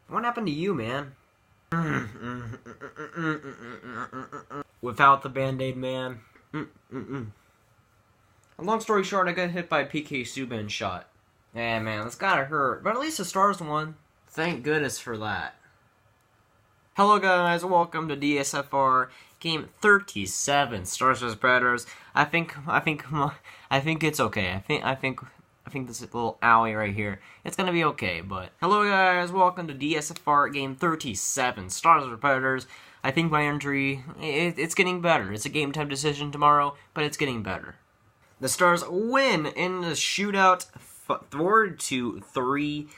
What happened to you, man? Without the Band-Aid, man. Long story short, I got hit by a PK Subban shot. Yeah, man, this gotta hurt. But at least the Stars won. Thank goodness for that. Hello, guys. Welcome to DSFR Game 37, Stars vs Predators. I think it's okay. I think this little owie right here, it's gonna be okay. But hello, guys. Welcome to DSFR Game 37, Stars vs Predators. I think my injury, it's getting better. It's a game time decision tomorrow, but it's getting better. The Stars win in the shootout, 4-3,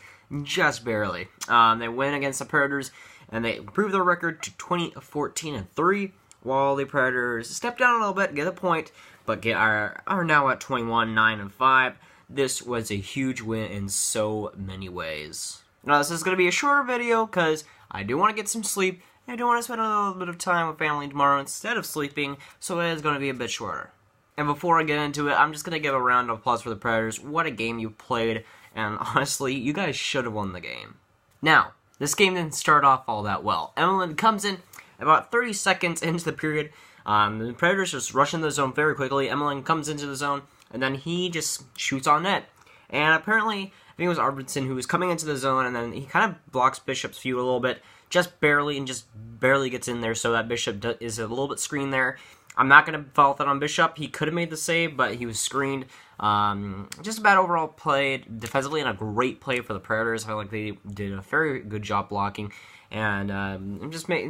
just barely. They win against the Predators, and they improve their record to 20-14-3, while the Predators step down a little bit, get a point, but are now at 21-9-5. This was a huge win in so many ways. Now, this is going to be a shorter video, because I do want to get some sleep, and I do want to spend a little bit of time with family tomorrow instead of sleeping, so it is going to be a bit shorter. And before I get into it, I'm just going to give a round of applause for the Predators. What a game you played, and honestly, you guys should have won the game. Now, this game didn't start off all that well. Emelin comes in about 30 seconds into the period. The Predators just rush into the zone very quickly. Emelin comes into the zone, and then he just shoots on net. And apparently, I think it was Arvidsson who was coming into the zone, and then he kind of blocks Bishop's view a little bit, just barely gets in there, so that Bishop is a little bit screened there. I'm not going to fault that on Bishop. He could have made the save, but he was screened. Just a bad overall play defensively, and a great play for the Predators. I felt like they did a very good job blocking and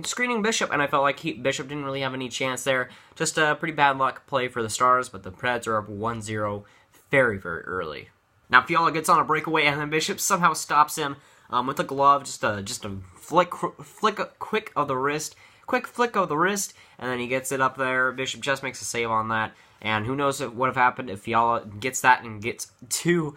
screening Bishop, and I felt like Bishop didn't really have any chance there. Just a pretty bad luck play for the Stars, but the Preds are up 1-0 very, very early. Now Fiala gets on a breakaway, and then Bishop somehow stops him with a glove, just a quick flick of the wrist, and then he gets it up there. Bishop just makes a save on that, and who knows what would have happened if Fiala gets that and makes it 2-0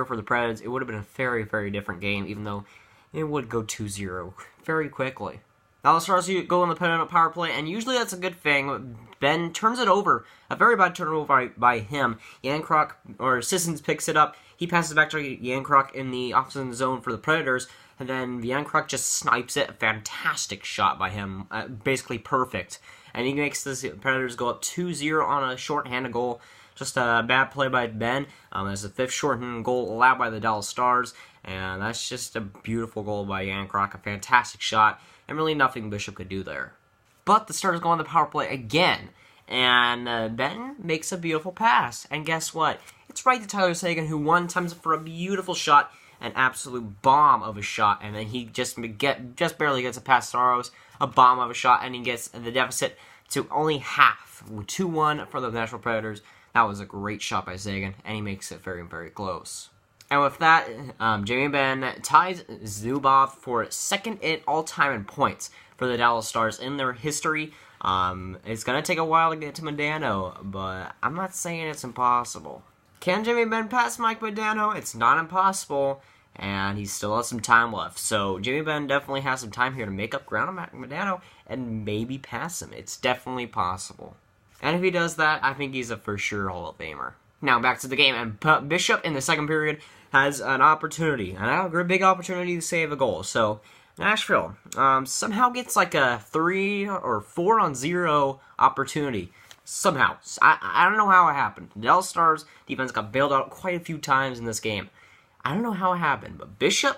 for the Preds. It would have been a very, very different game, even though it would go 2-0 very quickly. Now the Stars go on the penalty power play, and usually that's a good thing. Ben turns it over, a very bad turnover by him. Sissons picks it up. He passes back to Yancroc in the offensive zone for the Predators, and then Yancroc just snipes it. A fantastic shot by him, basically perfect. And he makes the Predators go up 2-0 on a shorthanded goal. Just a bad play by Ben. There's the 5th shorthanded goal allowed by the Dallas Stars, and that's just a beautiful goal by Yancroc. A fantastic shot, and really nothing Bishop could do there. But the Stars go on the power play again, and Ben makes a beautiful pass. And guess what? It's right to Tyler Seguin, who times it for a beautiful shot, an absolute bomb of a shot, and then he just barely gets it past Saros, a bomb of a shot, and he gets the deficit to only half, 2-1 for the Nashville Predators. That was a great shot by Seguin, and he makes it very, very close. And with that, Jamie Benn ties Zubov for second all-time in points for the Dallas Stars in their history. It's going to take a while to get to Modano, but I'm not saying it's impossible. Can Jamie Benn pass Mike Modano? It's not impossible, and he still has some time left. So Jamie Benn definitely has some time here to make up ground on Mike Modano and maybe pass him. It's definitely possible. And if he does that, I think he's a for sure Hall of Famer. Now back to the game, and Bishop in the second period has an opportunity, a big opportunity to save a goal. So Nashville somehow gets like a 3 or 4-on-0 opportunity. Somehow. I don't know how it happened. The Dallas Stars defense got bailed out quite a few times in this game. I don't know how it happened, but Bishop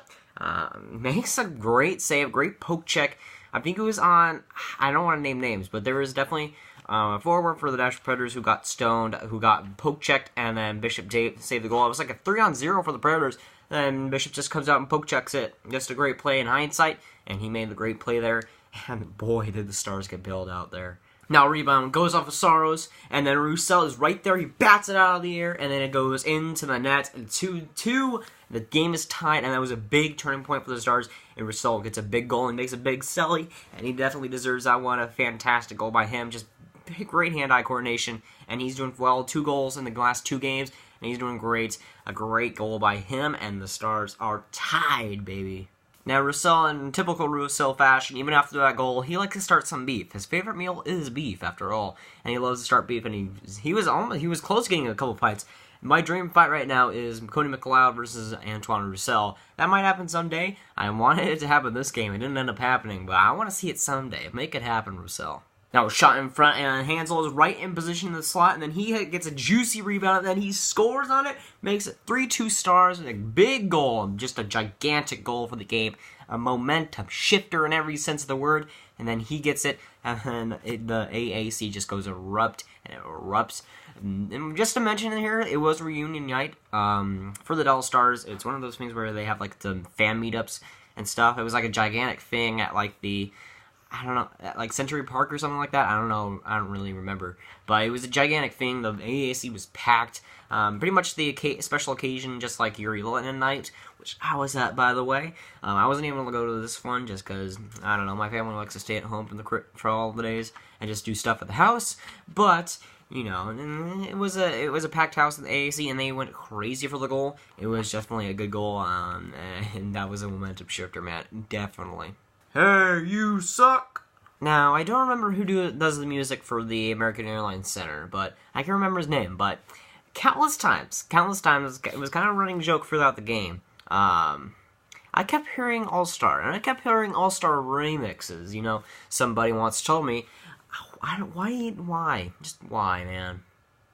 makes a great save, great poke check. I think it was on, I don't want to name names, but there was definitely a forward for the Nashville Predators who got stoned, who got poke checked, and then Bishop saved the goal. It was like a 3-on-0 for the Predators. Then Bishop just comes out and poke checks it. Just a great play in hindsight, and he made the great play there. And boy, did the Stars get bailed out there. Now rebound goes off of Saros, and then Roussel is right there. He bats it out of the air, and then it goes into the net. And 2-2, the game is tied, and that was a big turning point for the Stars. And Roussel gets a big goal and makes a big celly, and he definitely deserves that one. A fantastic goal by him. Just great hand-eye coordination, and he's doing well. 2 goals in the last 2 games, and he's doing great. A great goal by him, and the Stars are tied, baby. Now, Roussel, in typical Roussel fashion, even after that goal, he likes to start some beef. His favorite meal is beef, after all, and he loves to start beef. And he was close to getting a couple fights, My dream fight right now is Cody McLeod versus Antoine Roussel. That might happen someday. I wanted it to happen this game. It didn't end up happening, but I want to see it someday. Make it happen, Roussel. Now, shot in front, and Hansel is right in position in the slot, and then he gets a juicy rebound, and then he scores on it, makes it 3-2 stars, and a big goal, just a gigantic goal for the game, a momentum shifter in every sense of the word, and then he gets it, and then the AAC just goes erupt, and it erupts. And just to mention here, it was reunion night for the Dallas Stars. It's one of those things where they have like the fan meetups and stuff. It was like a gigantic thing at like the, I don't know, like Century Park or something like that. I don't know. I don't really remember. But it was a gigantic thing. The AAC was packed. Pretty much the special occasion, just like Yuri Litton night, which I was at, by the way. I wasn't able to go to this one just because, I don't know, my family likes to stay at home for all the days and just do stuff at the house. But, you know, it was a packed house at the AAC, and they went crazy for the goal. It was definitely a good goal, and that was a momentum shifter, man. Definitely. Hey, you suck! Now, I don't remember who does the music for the American Airlines Center, but I can remember his name, but countless times, it was kind of a running joke throughout the game. I kept hearing All-Star, and I kept hearing All-Star remixes, you know, somebody once told me, why? Just why, man?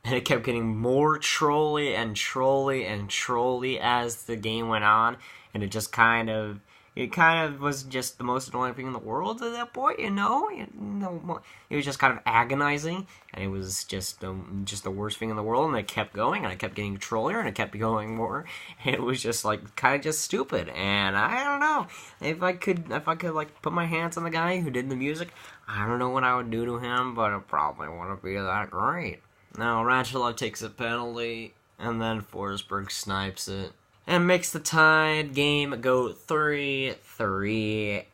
And it kept getting more trolly and trolly and trolly as the game went on, and it kind of was just the most annoying thing in the world at that point, you know? It was just kind of agonizing, and it was just the worst thing in the world, and it kept going, and I kept getting trollier, and it kept going more, and it was just, like, kind of just stupid, and I don't know, if I could, like, put my hands on the guy who did the music, I don't know what I would do to him, but it probably wouldn't be that great. Now, Radulov takes a penalty, and then Forsberg snipes it, and makes the tied game go 3-3.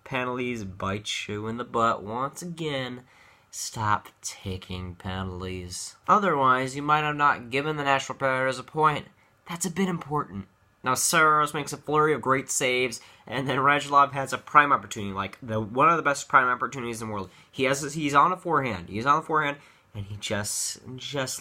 Penalties bite you in the butt once again. Stop taking penalties. Otherwise, you might have not given the Nashville Predators a point. That's a bit important. Now, Saros makes a flurry of great saves, and then Radulov has a prime opportunity, like one of the best prime opportunities in the world. He's on a forehand. And he just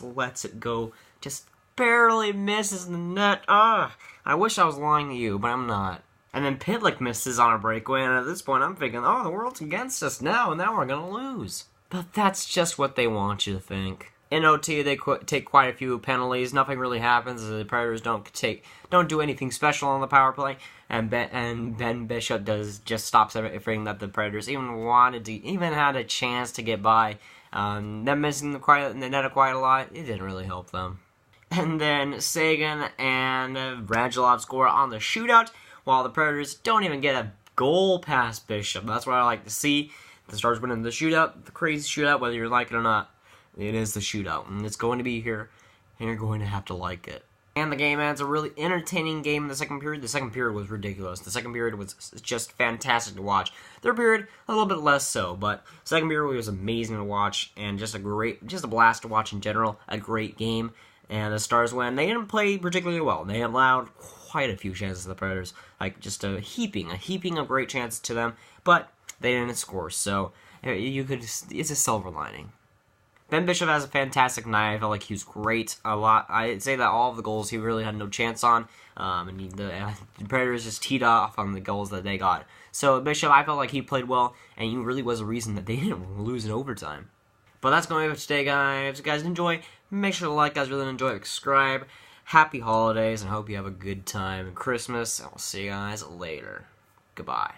lets it go. Just barely misses the net. I wish I was lying to you, but I'm not. And then Pitlick misses on a breakaway, and at this point I'm thinking, oh, the world's against us now, and now we're going to lose. But that's just what they want you to think. In OT, they take quite a few penalties. Nothing really happens. The Predators don't do anything special on the power play, and Ben Bishop just stops everything that the Predators even had a chance to get by. Them missing the net quite a lot, it didn't really help them. And then Sagan and Radulov score on the shootout, while the Predators don't even get a goal past Bishop. That's what I like to see. The Stars winning the shootout, the crazy shootout, whether you like it or not. It is the shootout, and it's going to be here, and you're going to have to like it. And the game ends a really entertaining game in the second period. The second period was ridiculous. The second period was just fantastic to watch. Third period, a little bit less so, but second period was amazing to watch, and just a blast to watch in general. A great game. And the Stars win. They didn't play particularly well. They allowed quite a few chances to the Predators. Like, just a heaping of great chances to them. But they didn't score, so it's a silver lining. Ben Bishop has a fantastic night. I felt like he was great a lot. I'd say that all of the goals he really had no chance on. And the Predators just teed off on the goals that they got. So Bishop, I felt like he played well, and he really was a reason that they didn't lose in overtime. But that's going to be it for today, guys. If you guys enjoy, make sure to like, guys, really enjoy, subscribe. Happy holidays, and I hope you have a good time in Christmas. And we'll see you guys later. Goodbye.